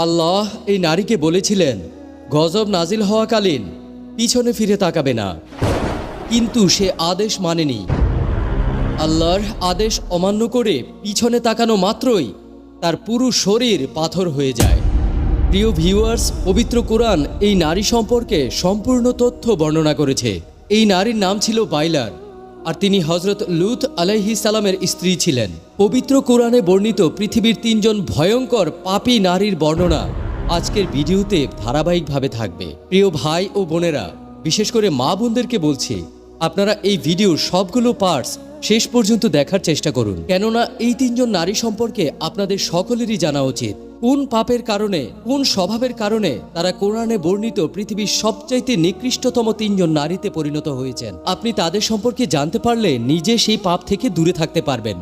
আল্লাহ এই নারীকে বলেছিলেন গজব নাজিল হওয়াকালীন পিছনে ফিরে তাকাবে না, কিন্তু সে আদেশ মানেনি। আল্লাহর আদেশ অমান্য করে পিছনে তাকানো মাত্রই তার পুরো শরীর পাথর হয়ে যায়। প্রিয় ভিউয়ার্স, পবিত্র কোরআন এই নারী সম্পর্কে সম্পূর্ণ তথ্য বর্ণনা করেছে। এই নারীর নাম ছিল বাইলার, আর তিনি হজরত লূত আলাইহিস সালামের স্ত্রী ছিলেন। পবিত্র কোরআনে বর্ণিত পৃথিবীর 3 জন ভয়ঙ্কর পাপী নারীর বর্ণনা আজকের ভিডিওতে ধারাবাহিকভাবে থাকবে। প্রিয় ভাই ও বোনেরা, বিশেষ করে মা বোনদেরকে বলছি, আপনারা এই ভিডিওর সবগুলো পার্টস শেষ পর্যন্ত দেখার চেষ্টা করুন, কেননা এই 3 জন নারী সম্পর্কে আপনাদের সকলেরই জানা উচিত। কোন পাপের কারণে, কোন স্বভাবের কারণে তারা কোরআনে বর্ণিত পৃথিবীর সবচাইতে নিকৃষ্টতম 3 জন নারীতে পরিণত হয়েছেন। আপনি তাদের সম্পর্কে জানতে পারলে নিজে সেই পাপ থেকে দূরে থাকতে পারবেন।